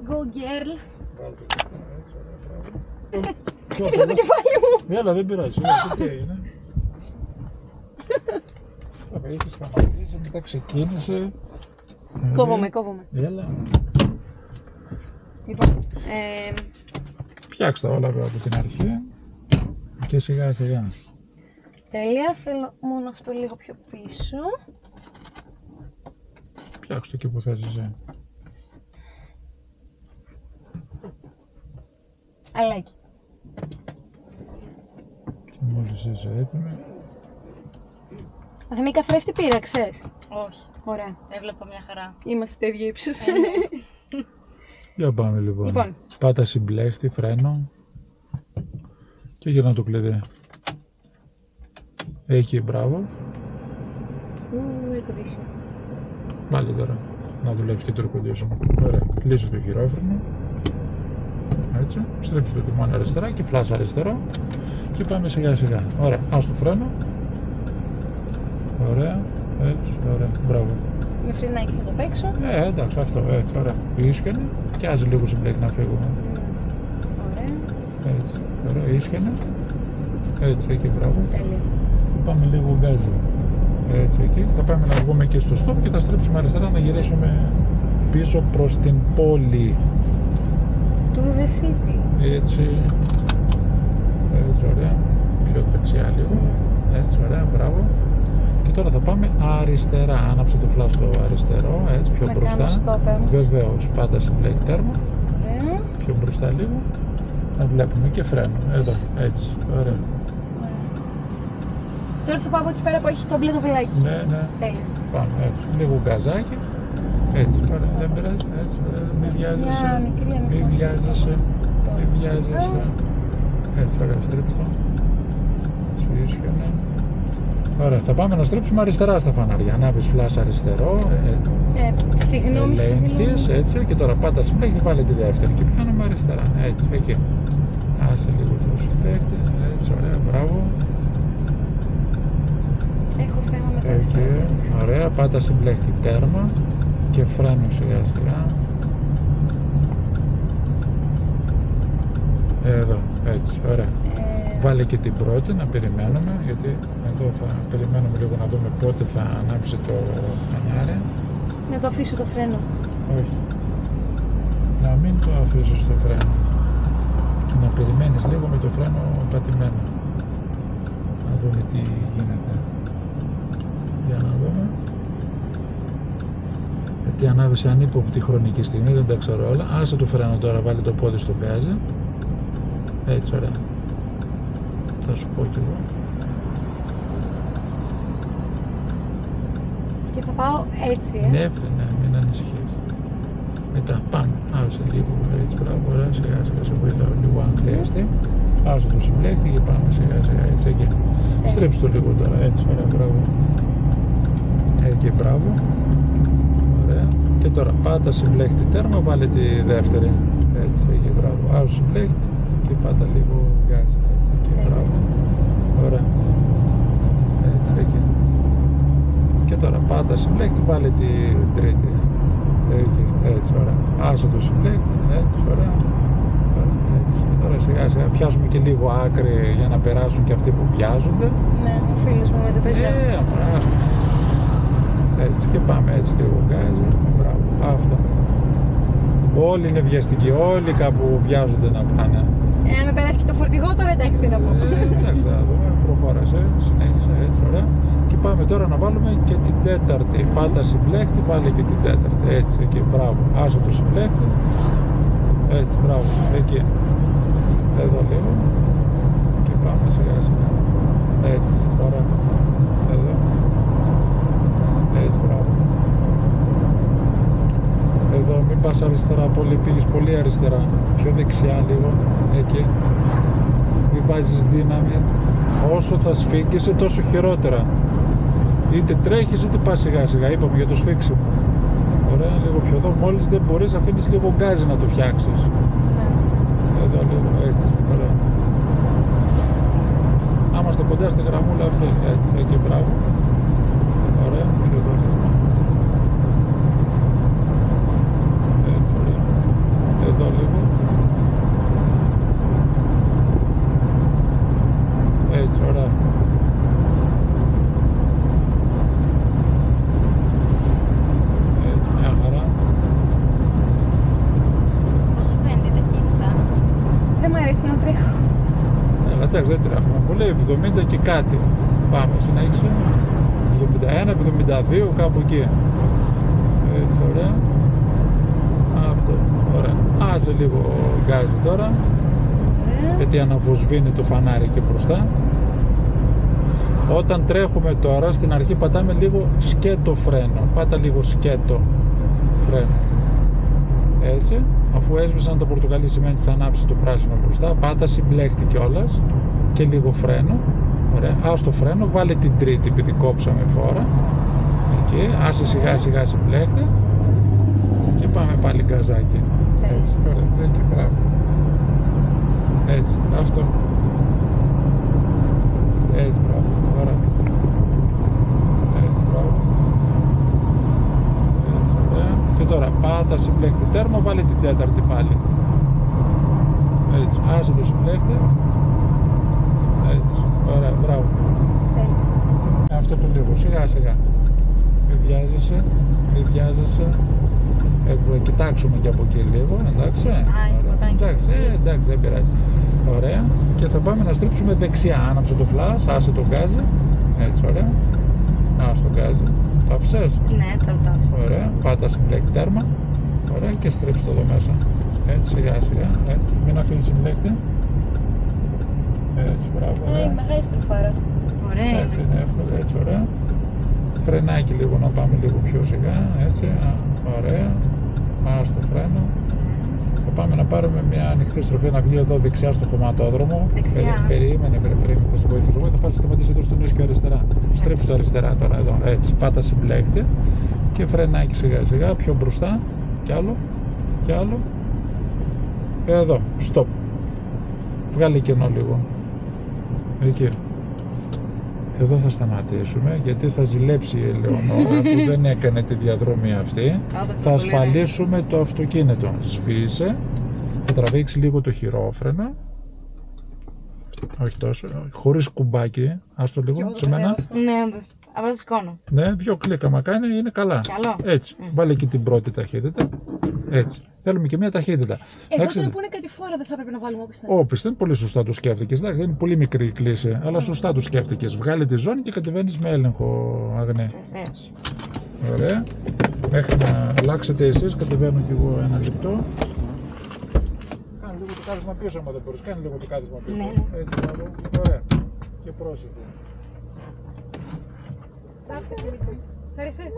Go girl. Χτύπησα το κεφάλι μου. Έλα, δεν πειράζει. Τι έγινε. Είχε σταματήσει, μετά ξεκίνησε. Κόβομαι. Έλα. Λοιπόν, Φτιάξτε όλα από την αρχή και σιγά σιγά. τέλεια, θέλω μόνο αυτό λίγο πιο πίσω. Φτιάξτε το εκεί που θες εσύ. I like it. Και μόλις είσαι έτοιμη. Αγνή καθρέφτη πήραξες? Όχι, Ωραία. έβλεπα μια χαρά. Είμαστε στο ίδιο ύψος. Για πάμε λοιπόν. Λοιπόν. Πάτα συμπλέχτη, φρένο. Και γυρνά το κλειδί. Εκεί, μπράβο. Air condition. Πάλι τώρα να δουλέψει και το air condition. Ωραία. Κλείσω το χειρόφρενο. Έτσι. Στρέψτε το τιμόνι αριστερά και φλάς αριστερό. Και πάμε σιγά σιγά. Ωραία. Ας το φρένο. Ωραία. Έτσι. Ωραία. Μπράβο. Με φρενάκι θα το παίξω. Εντάξει, αυτό. Έτσι. Ωραία. Ίσχυανε. Και άσε λίγο συμπλέκτη να φύγουμε. Ωραία. Έτσι. Ωραία. Ίσχυανε. Έτσι. Εκεί. Μπράβο. Τέλεια. Πάμε λίγο γκάζι. Έτσι. Εκεί. Θα πάμε να βγούμε και στο stop και θα στρέψουμε αριστερά να γυρίσουμε πίσω προς την πόλη. To the city. Έτσι. Έτσι, ωραία. Πιο δεξιά λίγο. Έτσι, ωραία, μπράβο. Και τώρα θα πάμε αριστερά. Άναψε το φλάς στο αριστερό, έτσι, πιο Να μπροστά. κάνω stop, Βεβαίως, πάντα συμπλέκει τέρμα. Ωραία. Πιο μπροστά λίγο. Να βλέπουμε και φρένο. Εδώ, έτσι, ωραία. Τώρα θα πάω από εκεί πέρα που έχει το μπλε το βελάκι. Ναι. Τέλεια. Πάμε, έτσι. Λίγο γκαζάκι. Έτσι, ωραία. Δεν πειράζει. Έτσι, ωραία. Μην βιάζεσαι. Μια μικρή Μην αναφορά. βιάζεσαι. Μην βιάζεσαι. Έτσι, ωραία, στρίψτε. Σβήσχανε. Ωραία, θα πάμε να στρίψουμε αριστερά στα φανάρια. Ανάβεις φλάς αριστερό. Συγγνώμη. Ελέγχεις, έτσι. Και τώρα πάντα συμπλέκτη, βάλε τη δεύτερη. Και πιάνουμε αριστερά. Έτσι, εκεί. Άσε λίγο το συμπλέκτη. Έτσι, ωραία, μπράβο. Έχω θέμα με τα Εκεί. αριστερά. Ωραία, πάντα συμπλέκτη τέρμα. Και φρένο σιγά σιγά. Εδώ, έτσι, ωραία. Βάλε και την πρώτη να περιμένουμε, γιατί εδώ θα περιμένουμε λίγο να δούμε πότε θα ανάψει το φανάρι. Να το αφήσω το φρένο. Όχι. Να μην το αφήσεις στο φρένο. Να περιμένεις λίγο με το φρένο πατημένο. Να δούμε τι γίνεται. Για να δούμε. Γιατί ανάβει ανύποπτη χρονική στιγμή, δεν τα ξέρω όλα. Άσε το φρένο τώρα, βάλει το πόδι στο γκάζι. Έτσι, ωραία. Θα σου πω κι εγώ. Και θα πάω έτσι, Ναι, μην ανησυχείς. Μετά πάμε. Άσε λίγο, έτσι, μπράβο, ωραία. Σιγά σιγά σε βοηθάω λίγο αν χρειαστεί. Άσε το συμπλέκτη και πάμε σιγά σιγά έτσι εκεί. Στρέψτε το λίγο τώρα, έτσι, ωραία, μπράβο. Εκεί, μπράβο. Ωραία. Και τώρα πάτα συμπλέκτη τέρμα, βάλε τη δεύτερη. Έτσι, εκεί, μπράβο. Άσε συμπλέκτη και πάτα λίγο γκάζι. Έτσι, εκεί, μπράβο. Ωραία. Έτσι, εκεί. Και τώρα πάτα συμπλέκτη, βάλε την τρίτη. Εκεί, έτσι, ωραία. Άσε το συμπλέκτη, έτσι, ωραία. Έτσι. Και τώρα σιγά σιγά πιάσουμε και λίγο άκρη για να περάσουν και αυτοί που βιάζονται. Ναι, ο φίλος μου με το παιδιά. Άστο. Έτσι και πάμε έτσι λίγο γκάζι. Μπράβο, αυτό. Όλοι είναι βιαστικοί, όλοι κάπου βιάζονται να πάνε. Αν με περάσει και το φορτηγό τώρα, εντάξει, τι να πω. Εντάξει, θα δούμε, προχώρασε, συνέχισε, έτσι, ωραία. Και πάμε τώρα να βάλουμε και την τέταρτη. Πάτα συμπλέχτη, βάλε και την τέταρτη. Έτσι, εκεί, μπράβο. Άσε το συμπλέχτη. Έτσι, μπράβο, εκεί. Εδώ λίγο. Και πάμε σιγά σιγά. Έτσι, ωραία. Εδώ. Έτσι, μπράβο. Εδώ, μην πας αριστερά πολύ, πήγες πολύ αριστερά. Πιο δεξιά λίγο, εκεί. Μην βάζεις δύναμη. Όσο θα σφίγγεσαι, τόσο χειρότερα. Είτε τρέχεις είτε πας σιγά σιγά, είπαμε για το σφίξιμο. Ωραία, λίγο πιο εδώ. Μόλις δεν μπορείς, αφήνεις λίγο γκάζι να το φτιάξεις. Εδώ λίγο, έτσι, ωραία. Να είμαστε κοντά στη γραμμούλα αυτή, έτσι, εκεί, μπράβο. Ωραία, πιο εδώ λίγο. εντάξει, δεν τρέχουμε πολύ, 70 και κάτι. Πάμε, συνέχισε. 71, 72, κάπου εκεί. Έτσι, ωραία. Αυτό, ωραία. Άσε λίγο γκάζι τώρα. Ωραία. Γιατί αναβοσβήνει το φανάρι και μπροστά. Όταν τρέχουμε τώρα, στην αρχή πατάμε λίγο σκέτο φρένο. Πάτα λίγο σκέτο φρένο. Έτσι. Αφού έσβησαν το πορτοκαλί σημαίνει ότι θα ανάψει το πράσινο μπροστά. Πάτα συμπλέχτη κιόλας και λίγο φρένο. Ωραία. Άσε το φρένο, βάλε την τρίτη επειδή κόψαμε φόρα. Εκεί. Άσε σιγά σιγά συμπλέχτη. Και πάμε πάλι γκαζάκι. Έτσι. Ωραία. Εκεί, μπράβο. Έτσι. Αυτό. Έτσι, μπράβο. Ωραία. Έτσι, μπράβο. Έτσι, ωραία. Και τώρα πάτα συμπλέχτη τέρμα, βάλε την τέταρτη πάλι. Έτσι, άσε το συμπλέχτη. Έτσι, ωραία, μπράβο. Αυτό το λίγο, σιγά σιγά. Μη βιάζεσαι, μη βιάζεσαι. Να κοιτάξουμε και από εκεί λίγο, εντάξει. Εντάξει, εντάξει, δεν πειράζει. Ωραία. Και θα πάμε να στρίψουμε δεξιά. Άναψε το φλάς, άσε τον γκάζι. Έτσι, ωραία. Άσε τον γκάζι. Το άφησες? Ναι, τώρα το άφησα. Ωραία. Πάτα συμπλέκτη τέρμα. Ωραία. Και στρίψε το εδώ μέσα. Έτσι, σιγά σιγά. Έτσι. Μην αφήνεις συμπλέκτη. Έτσι, μπράβο. Ωραία. Μεγάλη στροφάρα. Ωραία. Έτσι, είναι εύκολο. Έτσι, ωραία. Φρενάκι λίγο, να πάμε λίγο πιο σιγά. Έτσι. Ωραία. Άσε το φρένο. Θα πάμε να πάρουμε μια ανοιχτή στροφή να βγει εδώ δεξιά στο χωματόδρομο. Δεξιά. Περίμενε, θα σε βοηθήσω. Θα πας σταματήσει εδώ στο νέο και αριστερά. Στρέψει το αριστερά τώρα εδώ. Έτσι. Πάτα συμπλέκτη και φρενάκι σιγά σιγά. Πιο μπροστά. Κι άλλο. Κι άλλο. Εδώ. Stop. Βγάλε κενό λίγο. Εκεί. Εδώ θα σταματήσουμε γιατί θα ζηλέψει η Ελεονόρα που δεν έκανε τη διαδρομή αυτή. Θα ασφαλίσουμε το αυτοκίνητο. Σβήσε. Θα τραβήξει λίγο το χειρόφρενο. Όχι τόσο. Χωρίς κουμπάκι. Άστο λίγο σε μένα. Ναι, απλά το σηκώνω. Ναι, 2 κλικ άμα κάνει είναι καλά. Καλό. Έτσι. Βάλε και την πρώτη ταχύτητα. Έτσι. Θέλουμε και μια ταχύτητα. Εδώ τώρα που είναι κάτι φόρα δεν θα έπρεπε να βάλουμε όπισθεν. Όπισθεν, πολύ σωστά το σκέφτηκες. Εντάξει, δεν είναι πολύ μικρή η κλίση, αλλά σωστά το σκέφτηκες. Βγάλε τη ζώνη και κατεβαίνεις με έλεγχο, Αγνή. Ωραία. Μέχρι να αλλάξετε εσείς, κατεβαίνω κι εγώ 1 λεπτό. Κάνε λίγο το κάθισμα πίσω, άμα δεν μπορείς. Κάνε λίγο το κάθισμα πίσω. Ναι. Έτσι, μπράβο. Ωραία. Και πρόσεχε. Σ' άρεσε?